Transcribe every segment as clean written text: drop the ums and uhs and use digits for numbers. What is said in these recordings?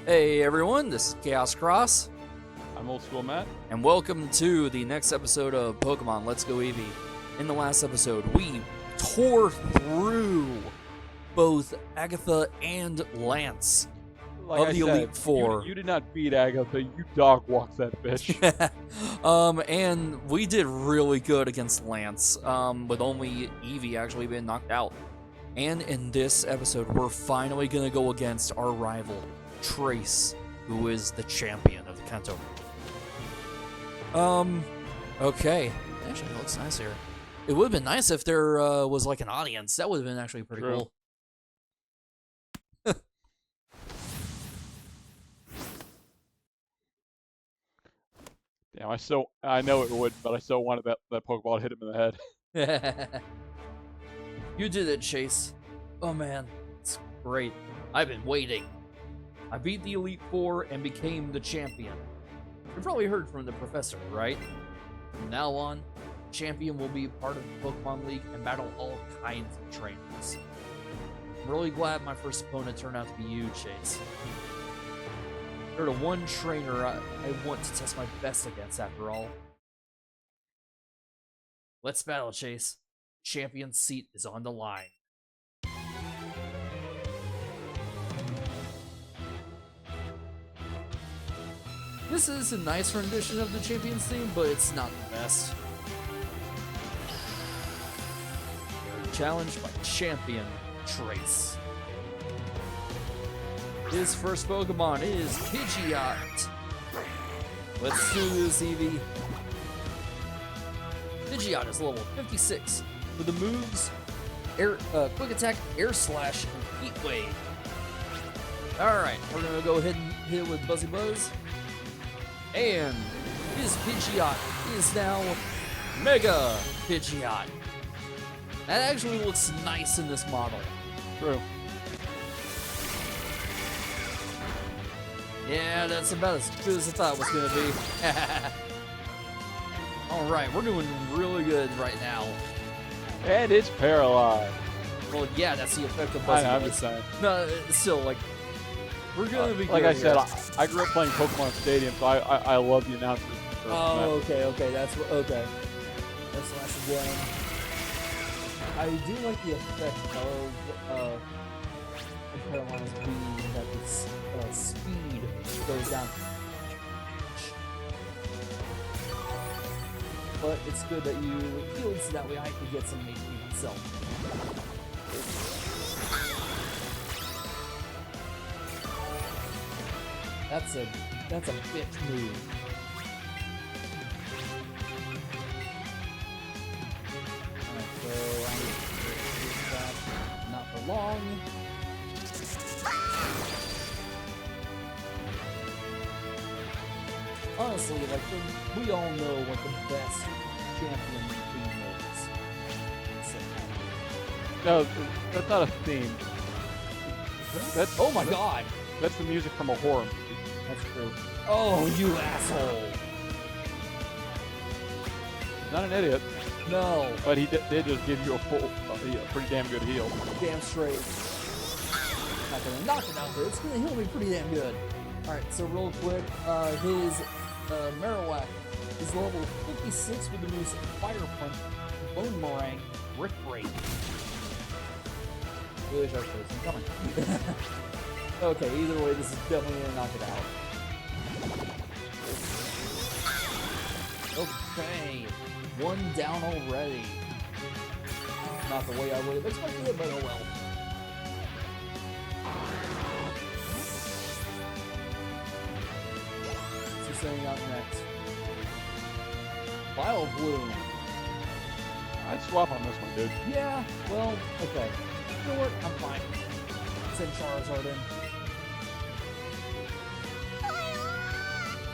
Hey everyone, this is Chaos Cross, I'm Old School Matt. and welcome to the next episode of Pokemon Let's Go Eevee. In the last episode, we tore through both Agatha and Lance Like of I the said, Elite Four. You did not beat Agatha, you dog walked that bitch. And we did really good against Lance, with only Eevee actually being knocked out. And in this episode, we're finally going to go against our rival, Trace, who is the champion of the Kanto. Okay. Actually, it looks nice here. It would have been nice if there was like an audience. That would have been actually pretty True. cool. Damn, I know it would, but I so wanted that Pokeball to hit him in the head. You did it, Chase. Oh man, it's great. I've been waiting. I beat the Elite Four and became the champion. You've probably heard from the professor, right? From now on, champion will be part of the Pokemon League and battle all kinds of trainers. I'm really glad my first opponent turned out to be you, Chase. You're the one trainer I want to test my best against after all. Let's battle, Chase. Champion's seat is on the line. This is a nice rendition of the Champions theme, but it's not the best. You're challenged by Champion Trace. His first Pokemon is Pidgeot. Let's do this, Eevee. Pidgeot is level 56 with the moves Quick Attack, Air Slash, and Heat Wave. Alright, we're gonna go ahead and hit it with Buzzy Buzz. And his Pidgeot is now Mega Pidgeot. That actually looks nice in this model. True. Yeah, that's about as good as I thought it was going to be. Alright, we're doing really good right now. And it's paralyzed. Well, yeah, that's the effect of I Buzzy know, I'm Buzz. just saying. No, it's still, like, we're going to be Like good I said, here. I grew up playing Pokemon Stadium, so I love the announcers. Oh, okay, that's what, okay. That's last again. I do like the effect of paralyzed being that its speed goes down. But it's good that you healed so that way I could get some HP myself. That's a bitch move. So I need to do that not for long. Honestly, like, we all know what the best champion theme is. So, No, that's not a theme. That's, oh my god! That's the music from a horror movie. That's true. Oh, you asshole! He's not an idiot, No. but he did just give you a pretty damn good heal. Damn straight. Not gonna knock it out, but it's gonna heal me pretty damn good. Alright, so real quick, his Marowak is level 56 with the moves Fire Punch, Bone Meringue, Brick Break. Really sharp face, I'm coming. Okay, either way, this is definitely gonna knock it out. Okay, one down already. Not the way I would have expected it, but oh well. What's he saying out next? Vile Bloom. I'd swap on this one, dude. Yeah, well, okay. You know what? I'm fine. Send Charizard in.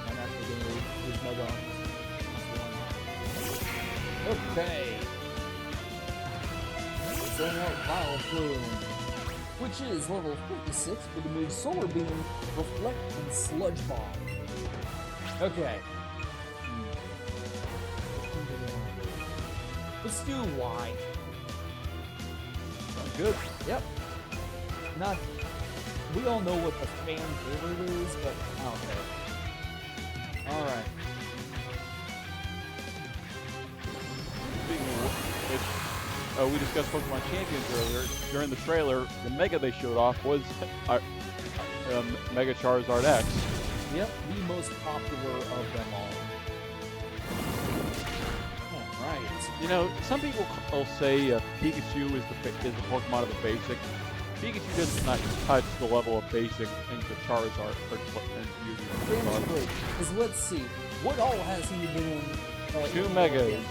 I'm actually going to use Mega on this. Okay. Sending out Vile Bloom, which is level 56 with the move Solar Beam, Reflect, and Sludge Bomb. Okay. Let's do Y. Sounds good. Yep. Not we all know what the fan favorite is, but I don't care. Alright. Speaking of which, we discussed Pokemon Champions earlier. During the trailer, the Mega they showed off was Mega Charizard X. Yep, the most popular of them all. Alright. You know, some people will say Pikachu is the Pokemon of the basic. Pikachu does not touch the level of basic into Charizard or Great. Because let's see, what all has he been in? 2 Megas.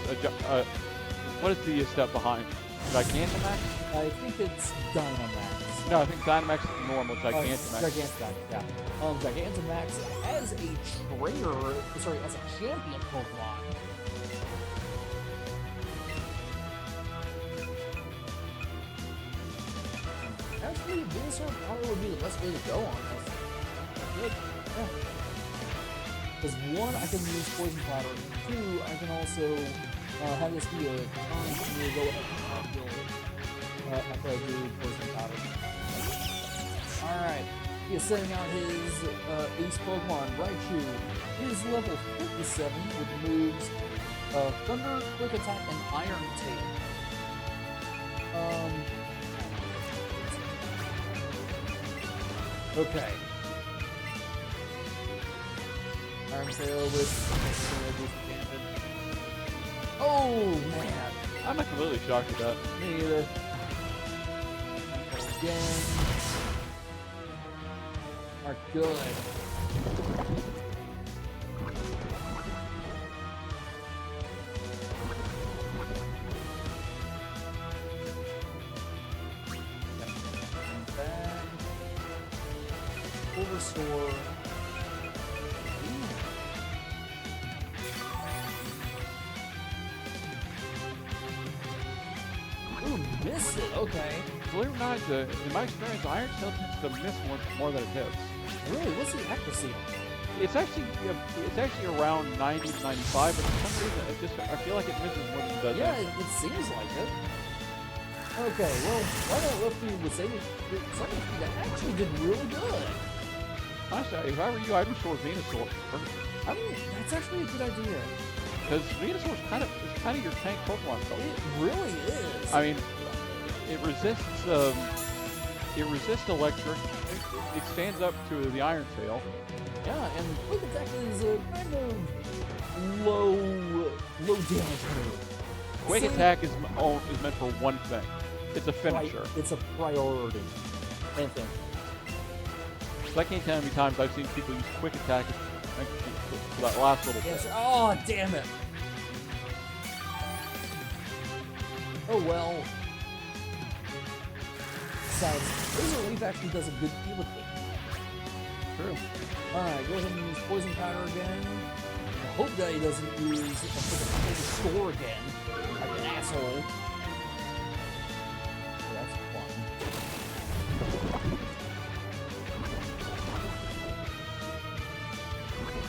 What is the step behind? Gigantamax? I think it's Dynamax. No, I think Dynamax is normal. Gigantamax. Gigantamax, yeah. Gigantamax as a trainer, sorry, as a champion Pokemon. Actually, Venusaur probably would be the best way to go on this. Good, yeah. Because 1, I can use Poison Powder, and 2, I can also have this be a time for me to go ahead and heal after I do Poison Powder. Alright, he is setting out his ace Pokemon, Raichu. He is level 57 with moves Thunder, Quick Attack, and Iron Tail. Okay. Iron Tail with oh man! I'm not completely shocked at that. Me either. Again. Are good. Full restore. Ooh, miss it. Okay. Believe it or not, in my experience, Iron Tail tends to miss more than it hits. Really? What's the accuracy? It's actually around 90 to 95, but for some reason, I feel like it misses more than it does. Yeah, it seems like it. Okay, well, why not Lefty would say that actually did really good. Honestly, if I were you, I'd restore Venusaur first. I mean, that's actually a good idea. Because Venusaur is kind of your tank Pokemon. So. It really is. I mean, it resists electric. It stands up to the Iron Tail. Yeah, and Quick Attack is a kind of low damage move. Quick Attack is meant for one thing. It's a finisher. It's a priority. Same thing. So I can't tell how many times I've seen people use Quick Attack for that last little bit. Yes. Oh, damn it. Oh well. Besides, Razor Leaf actually does a good deal with it. True. Alright, go ahead and use Poison Powder again. I hope that he doesn't use a Restore again. Like an asshole. Oh, that's fun.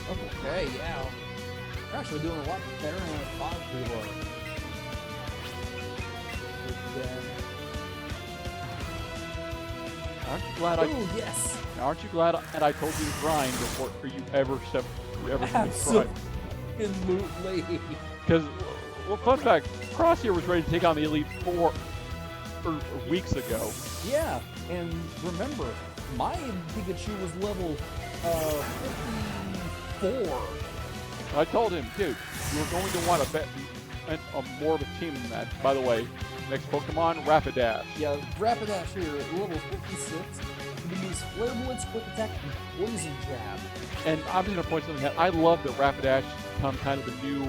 Okay, yeah. We're actually doing a lot better than I thought we were. Aren't you glad Ooh, yes! Aren't you glad that I told you to grind before you ever Absolutely. Because, well, fun fact, Crosshair was ready to take on the Elite Four weeks ago. Yeah, and remember, my Pikachu was level 54. I told him, dude, you're going to want to bet more of a team than that. By the way, next Pokemon, Rapidash. Yeah, Rapidash here at level 56. You can use Flare Blitz, Quick Attack, and Poison Jab. And I'm just going to point something out. I love that Rapidash become kind of the new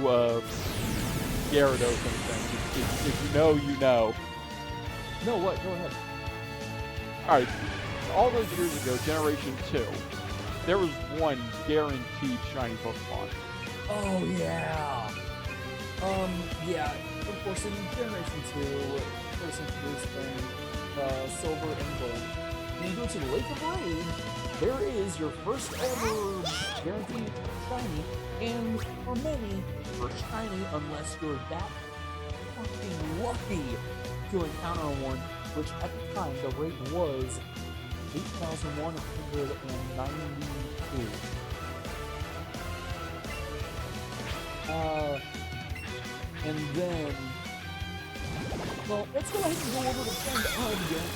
Gyarados and things. If you know, you know. No, what? Go ahead. Alright, all those years ago, Generation 2, there was one guaranteed shiny Pokemon. Oh, yeah. Yeah, of course, in Generation 2, first introduced in Silver and Gold. When you go to the Lake of Rage, there is your first ever guaranteed shiny, and for many, you're shiny unless you're that fucking lucky to encounter one, which at the time the rate was 8,192. And then, well, let's go ahead and go over the trend again.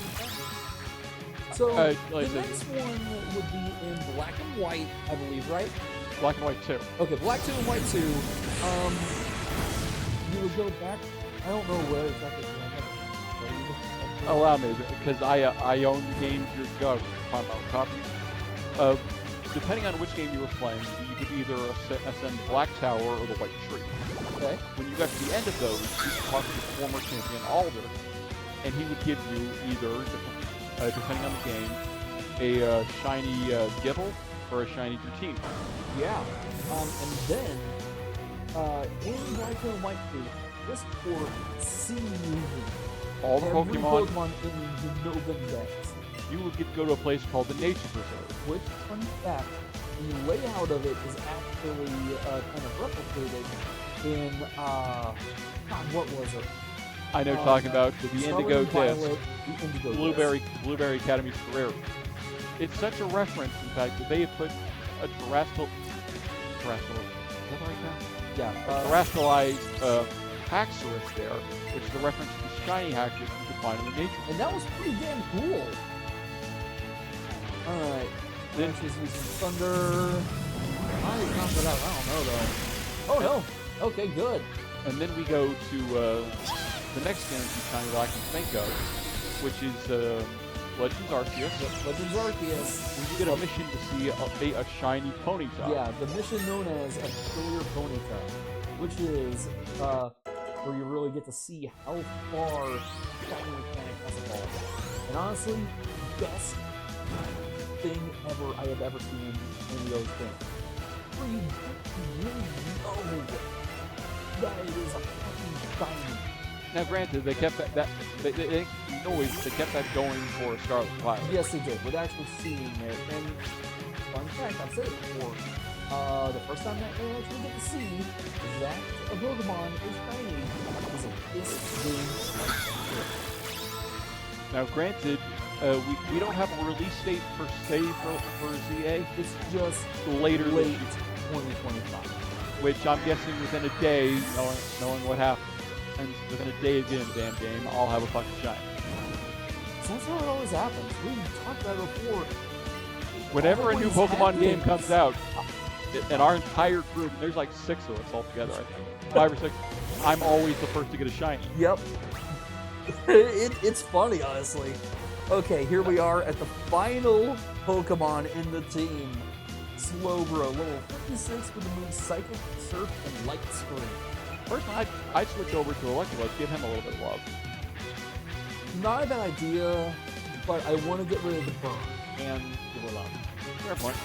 So, like the I said, next one would be in black and white, I believe, right? black and white 2. Okay, black 2 and white 2. You would go back, I don't know where exactly. Allow me, because I own the game years ago. I was talking about copies. Depending on which game you were playing, you could either ascend the Black Tower or the White Tree. Okay. When you got to the end of those, you could talk to the former champion Alder, and he would give you either, depending on the game, a shiny Gibble or a shiny Dratini. Yeah. And then, in Black 2 and White 2, just for seeing All the every Pokemon, in the Novan decks, you would get to go to a place called the Nature Preserve. which, fun fact, the layout of it is actually kind of replicated in, God, what was it? I know, talking about the Indigo Scarlet and Disc, Violet, the Indigo Blueberry Academy's career. It's such a reference, in fact, that they have put a terrestrial, is that the right term? Yeah. Terrestrialized Haxorus there, which is a reference to the shiny Haxorus you could find in the nature. And that was pretty damn cool. Alright. Then she's using Thunder. I don't know though. Oh no. Okay, good. And then we go to the next guaranteed shiny that I can think of, which is Legends Arceus. Legends Arceus. You get a mission to see a shiny Ponyta. Yeah, the mission known as a Peculiar Ponyta, which is where you really get to see how far shiny mechanic has evolved. And honestly, best thing ever I have ever seen in those games. Where you really know that it is a fucking shiny. Now, granted, they kept that they kept that going for Scarlet Violet. Yes, they did. With actually seeing it, and fun fact, I've said it before. The first time that we actually get to see that a Pokemon is shiny is in this game. Now, granted, we don't have a release date per se for ZA. It's just later late this year, 2025. which I'm guessing within a day, knowing what happened, and within a day of getting the damn game, I'll have a fucking shiny. So that's how it always happens. We talked about it before. Whenever a new Always Pokemon game happens. comes out, and our entire group, there's like 6 of us all together, I think, 5 or 6, I'm always the first to get a shiny. Yep. It's funny, honestly. Okay, here we are at the final Pokemon in the team. Slowbro, level 56 with the moves Psychic, Surf, and Light Screen. Personally, I'd switch over to Electabuzz, give him a little bit of love. Not a bad idea, but I want to get rid of the burn and give it love. Fair point.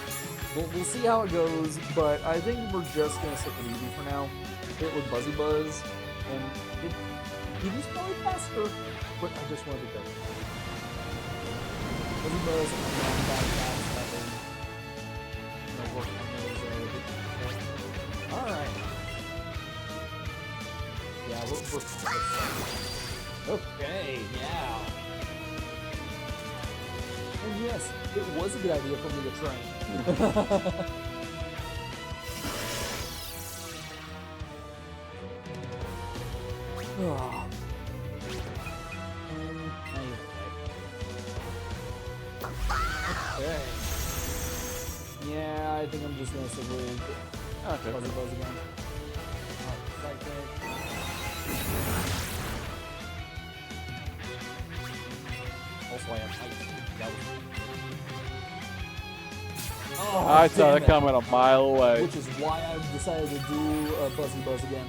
We'll see how it goes, but I think we're just going to stick with Eevee for now. Hit with Buzzy Buzz, and Eevee's probably faster, but I just wanted to go. Buzzy Buzz and then back work on those. Alright. Yeah, we're okay, yeah. And yes, it was a good idea for me to train. Okay. Yeah, I think I'm just gonna stick with Okay. Buzzy Buzz again. Psychic. Also, I have height. That was... Oh, I saw damn that it. coming a mile away. Which is why I decided to do Buzzy Buzz again.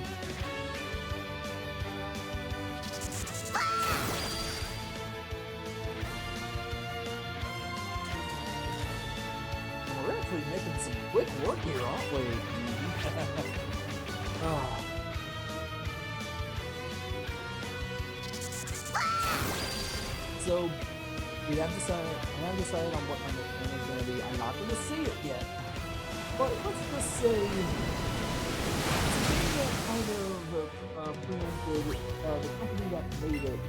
We're actually making some quick work here, aren't we? Oh. So, I have decided on what my nickname is going to be. I'm not going to say it yet. But let's just say, something that kind of preempted the company that made it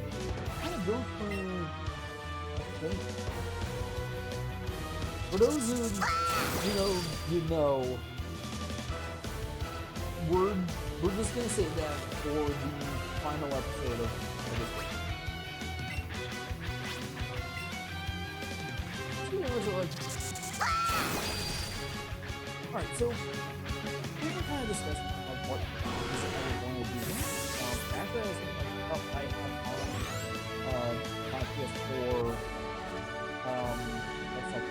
kind of goes through a change. For those who, we're just gonna save that for the final episode of this week. Alright, so we can kind of discuss what this episode will be. After I was thinking about stuff I have on my PS4, that's like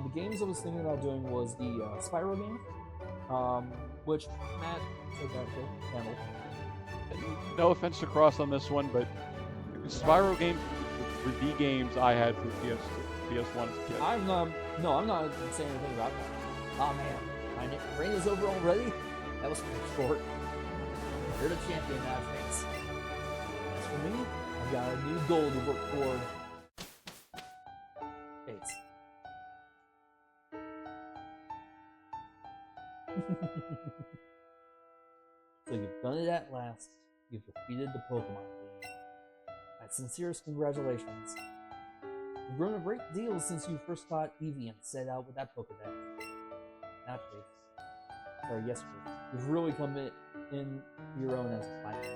the games I was thinking about doing was the Spyro game, which Matt said that handle. No offense to Cross on this one, but Spyro games were the games I had for PS1 as a kid. I'm not saying anything about that. Oh man, my reign is over already? That was pretty short. You're the champion now, thanks. As for me, I've got a new goal to work toward. Thanks. So you've done it at last. You've defeated the Pokemon League. My sincerest congratulations. You've grown a great deal since you first caught Eevee and set out with that Pokedex. Now, Chase. Chase. You've really come in your own as a fighter.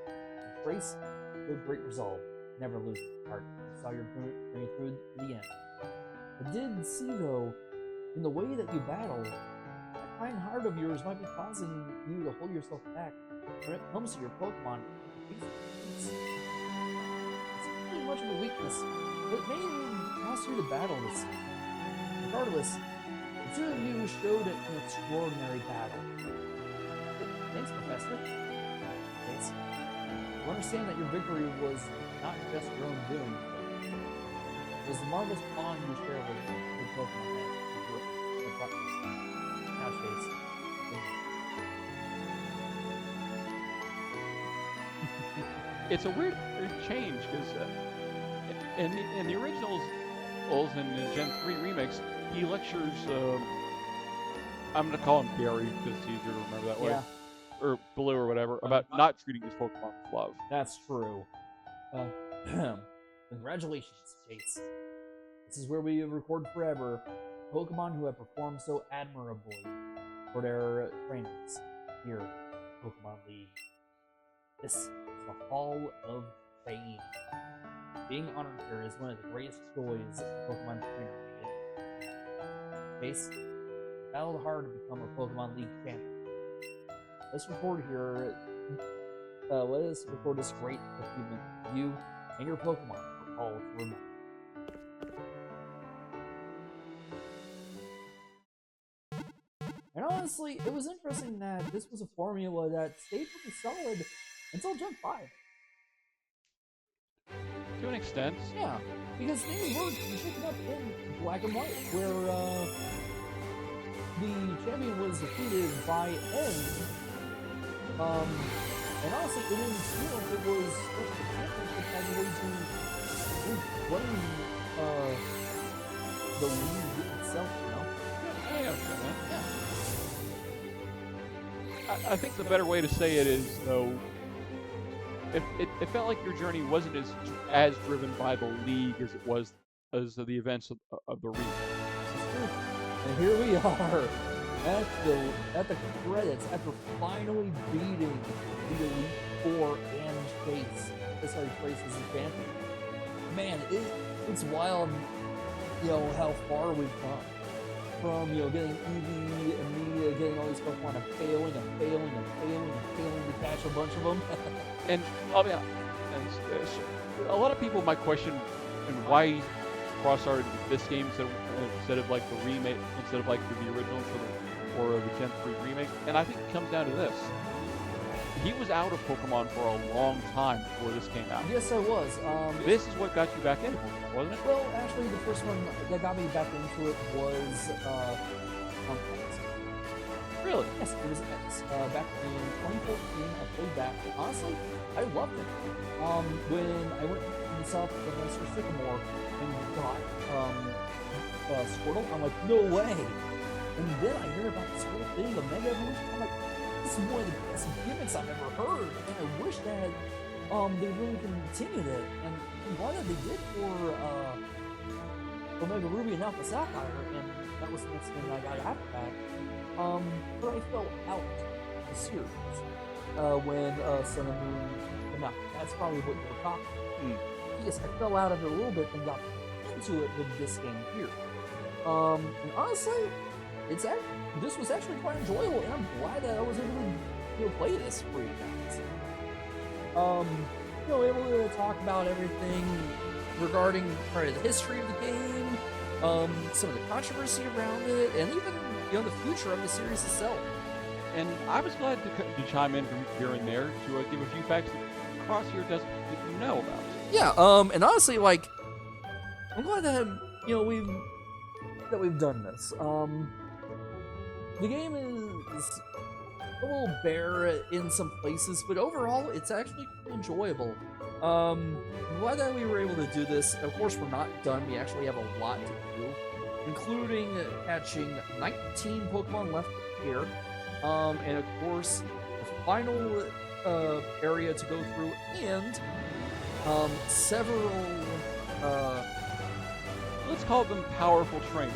And Trace, you have great resolve. Never lose heart. You saw your journey through to the end. I did see, though, in the way that you battle, that kind heart of yours might be causing you to hold yourself back when it comes to your Pokemon. It's pretty much of a weakness, but it may cost you the battle this season. Regardless, the two of you showed an extraordinary battle. Thanks, Professor. Thanks. You understand that your victory was not just your own doing, it was the marvelous bond you share with the Pokemon that you brought you. Now, Chase. It's a weird change because in the originals and the Gen 3 remakes, he lectures. I'm gonna call him Gary because it's easier to remember that way. Yeah. Or Blue or whatever about not treating his Pokemon with love. That's true. Congratulations, Chase. This is where we record forever Pokemon who have performed so admirably for their trainers here at Pokemon League. This is the Hall of Fame. Being honored here is one of the greatest joys a Pokemon trainer may get. Chase, you battled hard to become a Pokemon League champion. Let's record here. Let us record this great achievement for you and your Pokemon for all to remember. And honestly, it was interesting that this was a formula that stayed pretty solid until Gen 5. To an extent. Yeah, because things were shaken up in Black and White, where the champion was defeated by End. And honestly, it didn't feel like it was as a way to blame the league itself, you know? Yeah. I think the better way to say it is, though, it felt like your journey wasn't as driven by the league as it was as the events of the region. And here we are at the credits after finally beating the Elite Four and Chase. Trace is a champion. Man, it's wild, how far we've come. From, getting Eevee and me getting all these Pokemon and failing to catch a bunch of them. And I'll be honest, a lot of people might question why Cross started with this game instead of like the remake, instead of like the original or the Gen 3 remake. And I think it comes down to this. He was out of Pokemon for a long time before this came out. Yes, I was. This is what got you back into Pokemon, wasn't it? Well, actually, the first one that got me back into it was Really? Yes, it was X. Back in 2014, I played that. And honestly, I loved it. When I went to the South with my Mr. Sycamore and got Squirtle, I'm like, no way! And then I hear about this whole thing, the Mega Evolution, I'm like, this is one of the best gimmicks I've ever heard, and I wish that they really continued it. And I'm glad that they did for Omega Ruby and Alpha Sapphire, and that was the next thing I got after that. But I fell out of the series when Sun and Moon came out. That's probably what you were talking about. Yes, I fell out of it a little bit and got into it with this game here. And honestly, this was actually quite enjoyable, and I'm glad that I was able to play this for you guys. Able to talk about everything regarding part of the history of the game, some of the controversy around it, and even the future of the series itself. And I was glad to chime in from here and there to give a few facts that Crosshair doesn't know about. Yeah, and honestly, like, I'm glad that we've done this. The game is a little bare in some places, but overall, it's actually enjoyable. I'm glad that we were able to do this. Of course, we're not done. We actually have a lot to do, including catching 19 Pokemon left here, and of course, the final area to go through, and several let's call them powerful trainers.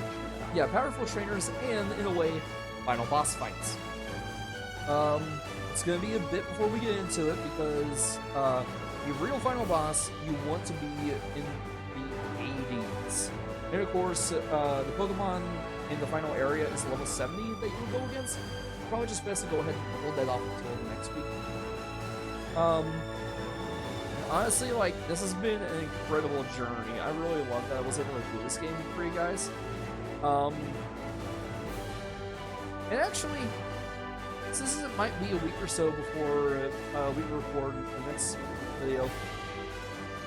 Yeah, powerful trainers, and in a way, final boss fights. It's gonna be a bit before we get into it, because the real final boss, you want to be in the 80s. And of course, the Pokemon in the final area is level 70 that you can go against. Probably just best to go ahead and hold that off until next week. Honestly, like, this has been an incredible journey. I really love that I was able to do this game for you guys. And actually, since it might be a week or so before we record the next video,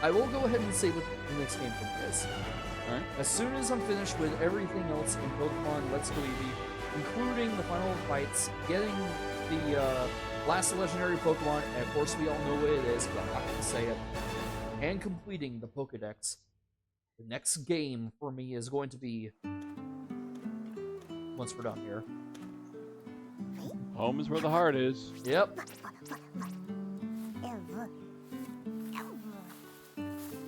I will go ahead and say what the next game for me is. Alright. As soon as I'm finished with everything else in Pokemon Let's Go Eevee, including the final fights, getting the last legendary Pokemon, and of course we all know what it is, but I'm not going to say it, and completing the Pokedex, the next game for me is going to be, once we're done here. Home is where the heart is. Yep.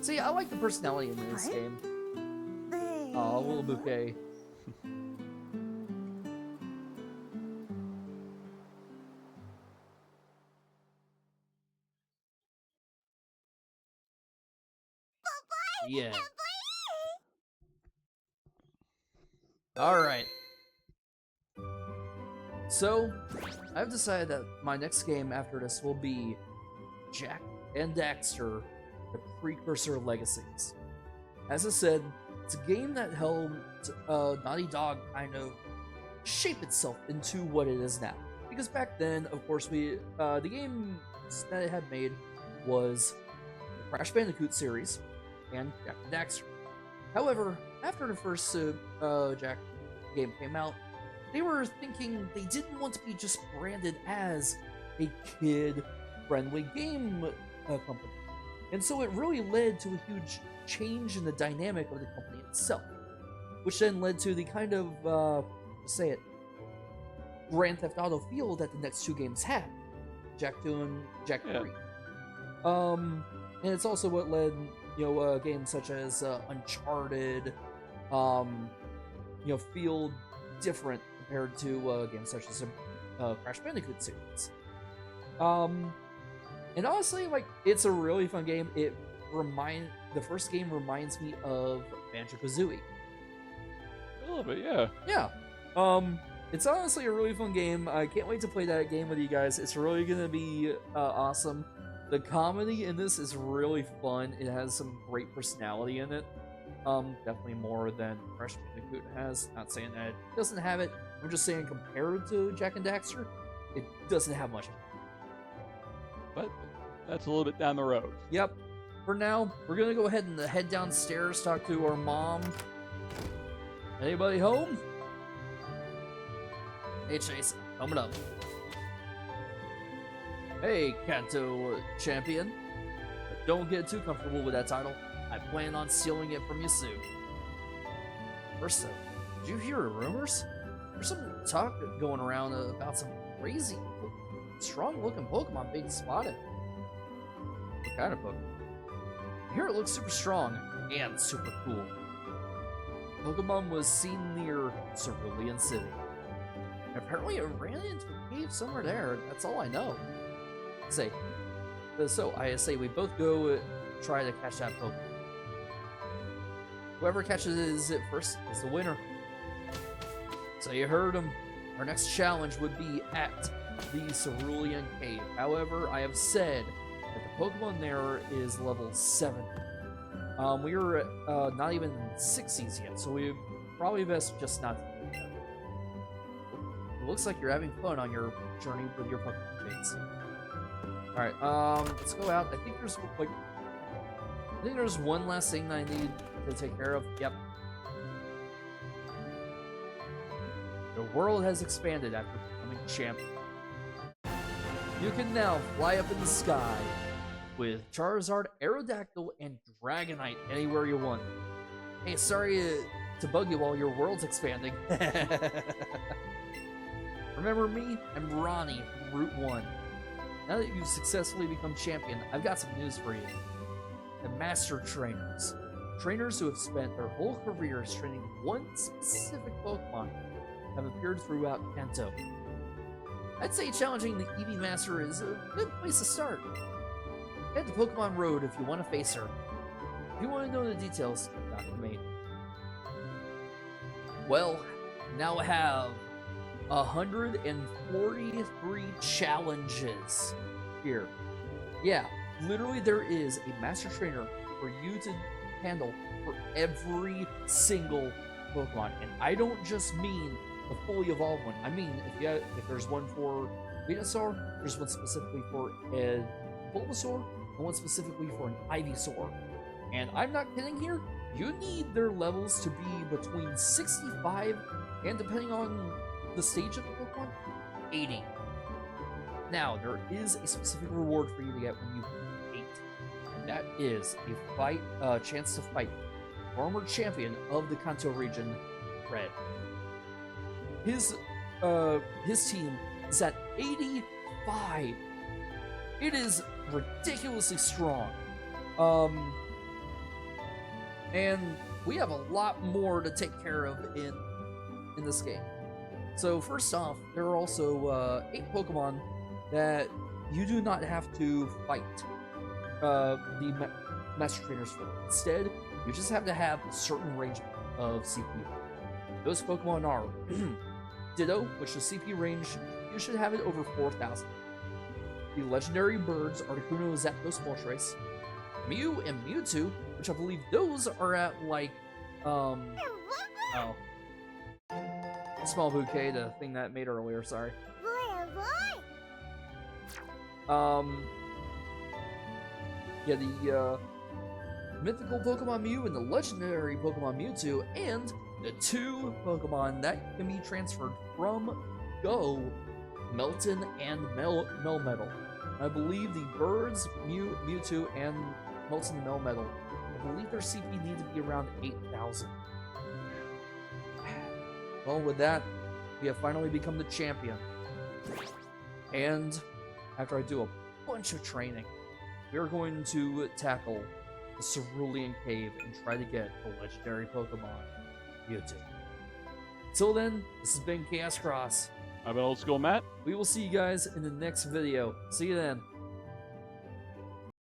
See, I like the personality in this game. Oh, a little bouquet. Yeah. Alright. So, I've decided that my next game after this will be Jak and Daxter, the Precursor Legacies. As I said, it's a game that helped Naughty Dog kind of shape itself into what it is now. Because back then, of course, the game that it had made was the Crash Bandicoot series and Jak and Daxter. However, after the first Jak game came out, they were thinking they didn't want to be just branded as a kid-friendly game company. And so it really led to a huge change in the dynamic of the company itself, which then led to the kind of, Grand Theft Auto feel that the next two games had, Jak 2 and Jak 3. And it's also what led, games such as Uncharted, feel different compared to games such as Crash Bandicoot series. And honestly, like, it's a really fun game. The first game reminds me of Banjo-Kazooie. A little bit, yeah. Yeah. It's honestly a really fun game. I can't wait to play that game with you guys. It's really gonna be awesome. The comedy in this is really fun. It has some great personality in it. Definitely more than Crash Bandicoot has. Not saying that it doesn't have it. I'm just saying compared to Jak and Daxter, it doesn't have much. But that's a little bit down the road. Yep. For now, we're gonna go ahead and head downstairs, talk to our mom. Anybody home? Hey Chase, coming up. Hey Kanto champion. But don't get too comfortable with that title. I plan on stealing it from you soon. First, did you hear rumors? There's some talk going around about some crazy, strong-looking Pokemon being spotted. What kind of Pokemon? I hear it looks super strong and super cool. Pokemon was seen near Cerulean City. And apparently it ran into a cave somewhere there. That's all I know. So I say we both go try to catch that Pokemon. Whoever catches it first is the winner. So you heard him. Our next challenge would be at the Cerulean Cave. However, I have said that the Pokemon there is level 7. We are at, not even 60s yet, so we probably best just not to do that. It looks like you're having fun on your journey with your Pokemon Chase. Alright, let's go out. I think there's one last thing that I need to take care of. Yep. The world has expanded after becoming champion. You can now fly up in the sky with Charizard, Aerodactyl, and Dragonite anywhere you want. Hey, sorry to bug you while your world's expanding. Remember me? I'm Ronnie from Route 1. Now that you've successfully become champion, I've got some news for you. The Master Trainers. Trainers who have spent their whole careers training one specific Pokemon have appeared throughout Kanto. I'd say challenging the Eevee Master is a good place to start. Head to Pokemon Road if you want to face her. If you want to know the details, not for me. Well, now I have 143 challenges here. Yeah, literally there is a Master Trainer for you to handle for every single Pokemon. And I don't just mean the fully evolved one. I mean, if there's one for Venusaur, there's one specifically for a Bulbasaur, and one specifically for an Ivysaur. And I'm not kidding here, you need their levels to be between 65 and, depending on the stage of the Pokemon, 80. Now, there is a specific reward for you to get when you beat 8. That is a chance to fight former champion of the Kanto region, Red. His team is at 85. It is ridiculously strong. And we have a lot more to take care of in this game. So first off, there are also 8 Pokemon that you do not have to fight the Master Trainers for. Instead, you just have to have a certain range of CP. Those Pokemon are Ditto, which is CP range, you should have it over 4,000. The legendary birds are Articuno, Zapdos, Moltres, Mew, and Mewtwo, which I believe those are at like, Small Bouquet, the thing that made earlier, sorry. Yeah, the mythical Pokemon Mew and the legendary Pokemon Mewtwo, and the 2 Pokemon that can be transferred from Go, Melton and Melmetal. I believe the birds, Mewtwo, and Melton and Melmetal, I believe their CP need to be around 8,000. Well, with that, we have finally become the champion. And after I do a bunch of training, we are going to tackle the Cerulean Cave and try to get a legendary Pokemon, Mewtwo. Till then, this has been Chaos Cross. I've been Old School Matt. We will see you guys in the next video. See you then.